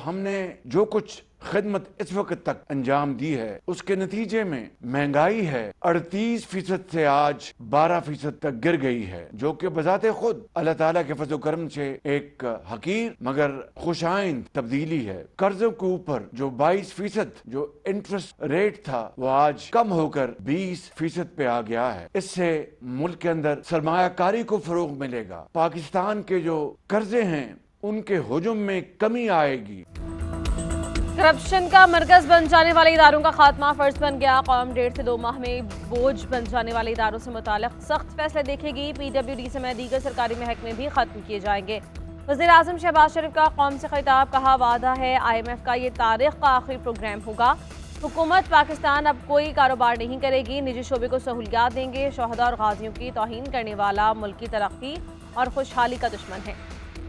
हमने जो कुछ खिदमत इस वक्त तक अंजाम दी है उसके नतीजे में महंगाई है 38% से आज 12% तक गिर गई है, जो कि बजाते खुद अल्लाह ताला के फजल करम से एक हकीर मगर खुशाइंद तब्दीली है। कर्जों के ऊपर जो 22% जो इंटरेस्ट रेट था वो आज कम होकर 20% पे आ गया है। इससे मुल्क के अंदर सरमायाकारी को फरोग मिलेगा, पाकिस्तान के जो कर्जे हैं उनके हुजूम में कमी आएगी। करप्शन का मरकज बन जाने वाले इदारों का खात्मा फर्ज बन गया। कौम 1.5 से 2 माह में बोझ बन जाने वाले इदारों से मुताल्लिक सख्त फैसले देखेगी। PWD समेत दीगर सरकारी महकमे भी खत्म किए जाएंगे। वज़ीर आज़म शहबाज शरीफ का कौम से खिताब, कहा वादा है IMF का ये तारीख का आखिरी प्रोग्राम होगा। हुकूमत पाकिस्तान अब कोई कारोबार नहीं करेगी, निजी शोबे को सहूलियात देंगे। शहदा और गाजियों की तौहीन करने वाला मुल्क की तरक्की और खुशहाली का दुश्मन है।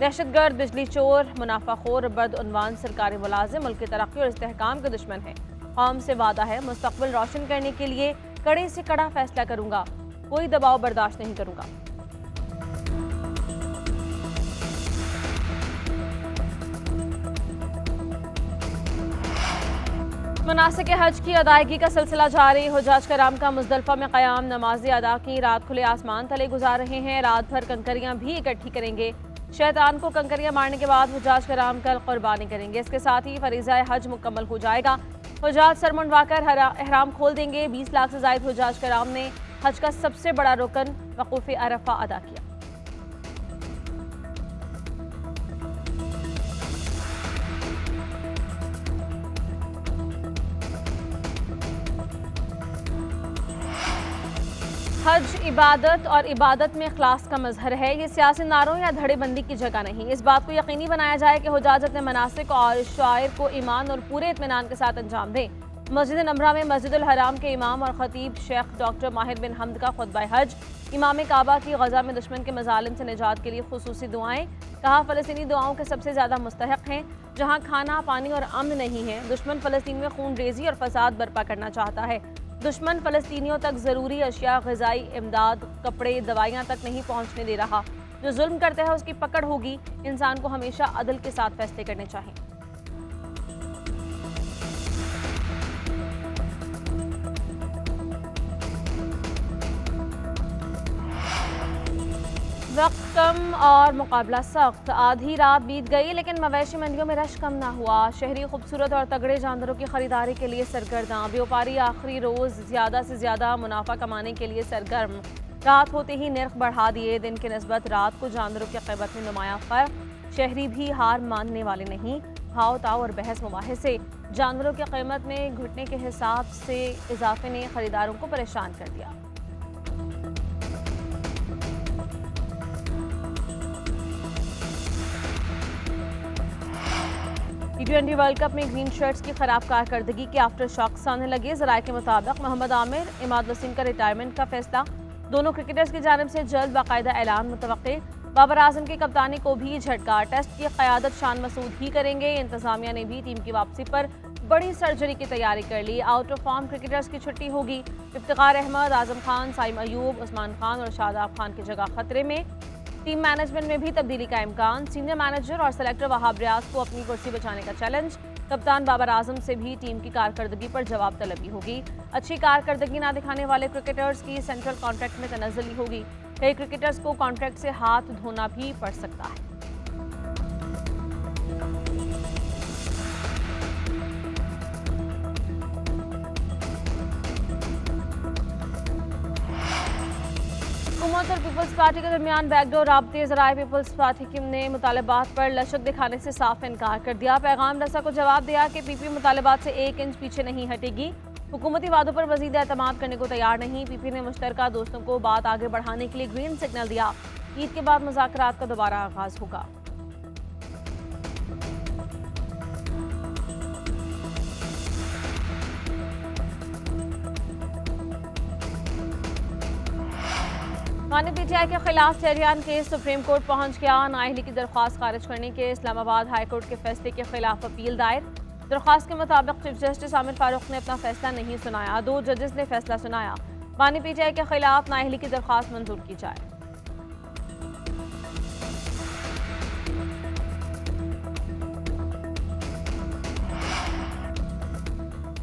दहशतगर्द, बिजली चोर, मुनाफाखोर, बदउनवान सरकारी मुलाजिम मुल्क की तरक्की और इस्तेहकाम के दुश्मन है। कौम से वादा है मुस्तकबिल रोशन करने के लिए कड़े से कड़ा फैसला करूंगा, कोई दबाव बर्दाश्त नहीं करूंगा। मनासिक हज की अदायगी का सिलसिला जारी। हुज्जाज कराम का मुजदलिफा में क़याम, नमाज़ें अदा की, रात खुले आसमान तले गुजार रहे हैं। रात भर कंकरियां भी इकट्ठी करेंगे। शैतान को कंकरियां मारने के बाद हुज्जाज कराम कल कुर्बानी करेंगे। इसके साथ ही फरीज़ा हज मुकम्मल हो जाएगा। हुज्जाज सर मुंडवाकर एहराम खोल देंगे। 20 लाख से ज़ायद हुज्जाज कराम ने हज का सबसे बड़ा रुकन वक़ूफ़ अरफा अदा किया। हज इबादत और इबादत में इखलास का मजहर है। ये सियासी नारों या धड़ेबंदी की जगह नहीं। इस बात को यकीनी बनाया जाए कि हुज्जाज अपने मनासिक और शायर को ईमान और पूरे इत्मीनान के साथ अंजाम दें। मस्जिद नमरा में मस्जिदुल हराम के इमाम और खतीब शेख डॉक्टर माहिर बिन हमद का खुतबा हज, इमाम काबा की गजा में दुश्मन के मजालिम से निजात के लिए खुसूसी दुआएं। कहा फ़लस्तीनी दुआओं के सबसे ज़्यादा मुस्तहक हैं। जहाँ खाना, पानी और अमन नहीं है, दुश्मन फ़लस्तीन में खून रेजी और फसाद बर्पा करना चाहता है। दुश्मन फ़लस्तीनियों तक ज़रूरी अशिया, ग़िज़ाई इमदाद, कपड़े, दवाइयाँ तक नहीं पहुँचने दे रहा। जो जुल्म करता है उसकी पकड़ होगी। इंसान को हमेशा अदल के साथ फैसले करने चाहिए। वक्त कम और मुकाबला सख्त। आधी रात बीत गई लेकिन मवेशी मंडियों में रश कम ना हुआ। शहरी खूबसूरत और तगड़े जानवरों की खरीदारी के लिए सरगर्दा। व्यापारी आखिरी रोज़ ज़्यादा से ज़्यादा मुनाफा कमाने के लिए सरगर्म। रात होते ही नर्ख बढ़ा दिए। दिन के निस्बत रात को जानवरों की कीमत में नुमायां फ़र्क। शहरी भी हार मानने वाले नहीं। भाव ताव और बहस मुबाहिस से जानवरों की कीमत में घुटने के हिसाब से इजाफे ने खरीदारों को परेशान कर दिया। T20 वर्ल्ड कप में ग्रीन शर्ट्स की खराब कारकर्दगी के आफ्टर शॉक्स आने लगे। ज़राए के मुताबिक मोहम्मद आमिर, इमाद वसीम का रिटायरमेंट का फैसला। दोनों क्रिकेटर्स की जानिब से जल्द बाकायदा ऐलान मुतवक्के। बाबर आजम की कप्तानी को भी झटका। टेस्ट की क़यादत शान मसूद ही करेंगे। इंतजामिया ने भी टीम की वापसी पर बड़ी सर्जरी की तैयारी कर ली। आउट ऑफ फॉर्म क्रिकेटर्स की छुट्टी होगी। इफ्तिखार अहमद, आजम खान, साइम अयूब, उस्मान खान और शादाब खान की जगह खतरे में। टीम मैनेजमेंट में भी तब्दीली का इम्कान। सीनियर मैनेजर और सेलेक्टर वहाब रियाज को अपनी कुर्सी बचाने का चैलेंज। कप्तान बाबर आजम से भी टीम की कारकर्दगी पर जवाब तलबी होगी। अच्छी कारकर्दगी ना दिखाने वाले क्रिकेटर्स की सेंट्रल कॉन्ट्रैक्ट में तनज़्ज़ुली होगी। कई क्रिकेटर्स को कॉन्ट्रैक्ट से हाथ धोना भी पड़ सकता है। हुकूमत और पीपल्स पार्टी के दरमियान बैकडोर राब्ते। ज़राए पीपल्स पार्टी ने मुतालबात पर लचक दिखाने से साफ इनकार कर दिया। पैगाम रसा को जवाब दिया कि पीपी मुतालबात से 1 इंच पीछे नहीं हटेगी। हुकूमती वादों पर मजीद एतमाद करने को तैयार नहीं। पीपी ने मुश्तरका दोस्तों को बात आगे बढ़ाने के लिए ग्रीन सिग्नल दिया। ईद के बाद मुज़ाकरात का दोबारा आगाज होगा। मानी पीटीआई के खिलाफ चेरियान केस सुप्रीम कोर्ट पहुंच गया। नाअहली की दरख्वास्त खारिज करने के इस्लामाबाद हाई कोर्ट के फैसले के खिलाफ अपील दायर। दरख्वास्त के मुताबिक चीफ जस्टिस आमिर फारूक ने अपना फैसला नहीं सुनाया। 2 जजेस ने फैसला सुनाया। मानी पीटीआई के खिलाफ नाअहली की दरख्वास्त मंजूर की जाए।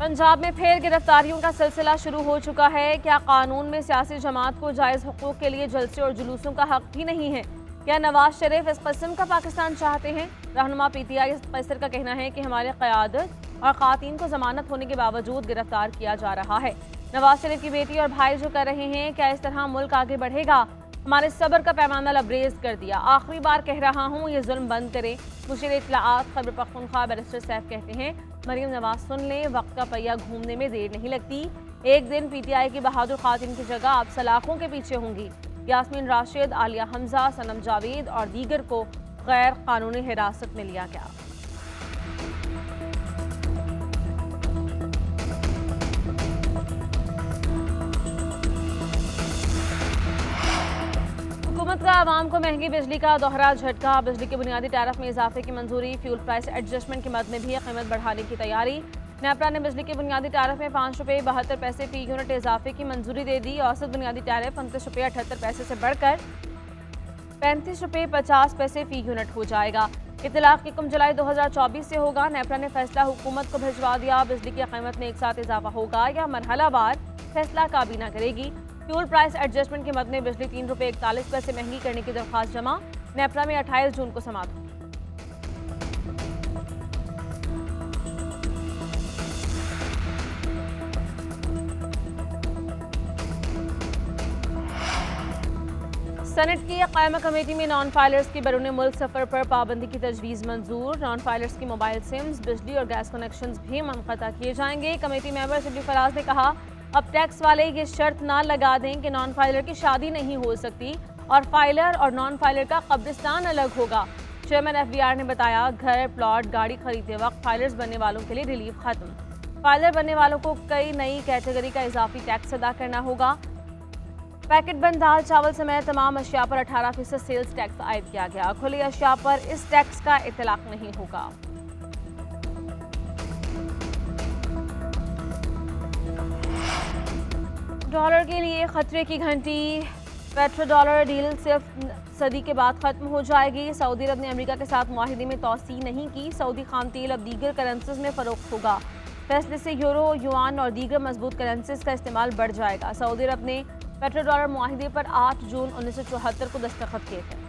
पंजाब में फिर गिरफ्तारियों का सिलसिला शुरू हो चुका है। क्या कानून में सियासी जमात को जायज़ हुकूक के लिए जलसे और जुलूसों का हक भी नहीं है? क्या नवाज शरीफ इस किस्म का पाकिस्तान चाहते हैं? रहनुमा पीटीआई कैसर का कहना है कि हमारे क़यादत और ख़ातीन को जमानत होने के बावजूद गिरफ्तार किया जा रहा है। नवाज शरीफ की बेटी और भाई जो कर रहे हैं, क्या इस तरह मुल्क आगे बढ़ेगा? हमारे सब्र का पैमाना लबरेज कर दिया। आखिरी बार कह रहा हूँ, ये जुल्म बंद करें। मुशीर इत्तलाआत खैबर पख्तूनख्वा बैरिस्टर सैफ कहते हैं, मरीम नवाज सुन लें, वक्त का पहिया घूमने में देर नहीं लगती। एक दिन पीटीआई की बहादुर खातिन की जगह आप सलाखों के पीछे होंगी। यास्मीन राशिद, आलिया हमजा, सनम जावेद और दीगर को गैर कानूनी हिरासत में लिया गया। हुकूमत का आवाम को महंगी बिजली का दोहरा झटका। बिजली के बुनियादी टैरिफ में इजाफे की मंजूरी। फ्यूल प्राइस एडजस्टमेंट के मद में भी कीमत बढ़ाने की तैयारी। नेपरा ने बिजली के बुनियादी टैरिफ में 5 रुपये 72 पैसे फी यूनिट इजाफे की मंजूरी दे दी। औसत बुनियादी टैरिफ 29 रुपये 78 पैसे से बढ़कर 35 रुपये 50 पैसे फी यूनिट हो जाएगा। इतलाक 1 जुलाई 2024 से होगा। नेपरा ने फैसला हुकूमत को भिजवा दिया। बिजली की कीमत में एक साथ इजाफा होगा या मरहलावार फैसला काबीना करेगी। फ्यूल प्राइस एडजस्टमेंट के मद में बिजली 3 रुपये 41 पैसे महंगी करने की दरख्वास्त जमा। नेपरा में 28 जून को समाप्त होगी। सेनेट की कायमा कमेटी में नॉन फाइलर्स की बैरून मुल्क सफर पर पाबंदी की तजवीज़ मंजूर। नॉन फाइलर्स की मोबाइल सिम्स, बिजली और गैस कनेक्शंस भी मुनक़ता किए जाएंगे। कमेटी मेंबर सिद्दीक फराज ने कहा, अब टैक्स वाले ये शर्त ना लगा दें कि नॉन फाइलर की शादी नहीं हो सकती और फाइलर और नॉन फाइलर का कब्रिस्तान अलग होगा। चेयरमैन FBR ने बताया, घर, प्लॉट, गाड़ी खरीदते वक्त फाइलर्स बनने वालों के लिए रिलीफ खत्म। फाइलर बनने वालों को कई नई कैटेगरी का इजाफी टैक्स अदा करना होगा। पैकेट बंद दाल, चावल समेत तमाम अशिया पर 18% सेल्स टैक्स आयद किया गया। खुली अशिया पर इस टैक्स का इतलाक नहीं होगा। डॉलर के लिए खतरे की घंटी। पेट्रो डॉलर डील सिर्फ सदी के बाद खत्म हो जाएगी। सऊदी अरब ने अमेरिका के साथ मुआहिदे में तोसी नहीं की। सऊदी खाम तेल अब दीगर करेंसीज में फरोख्त होगा। फैसले से यूरो, युआन और दीगर मजबूत करेंसीज का इस्तेमाल बढ़ जाएगा। सऊदी अरब ने पेट्रो डॉलर मुआहिदे पर 8 जून 1974 को दस्तखत किए थे।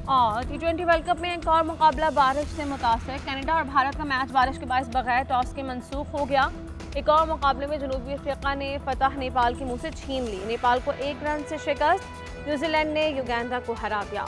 और T20 वर्ल्ड कप में एक और मुकाबला बारिश से मुतासर। कनाडा और भारत का मैच बारिश के बायस बगैर टॉस के मनसूख हो गया। एक और मुकाबले में जनूबी अफ्रीका ने फतह नेपाल के मुंह से छीन ली। नेपाल को 1 रन से शिकस्त। न्यूजीलैंड ने युगांडा को हरा दिया।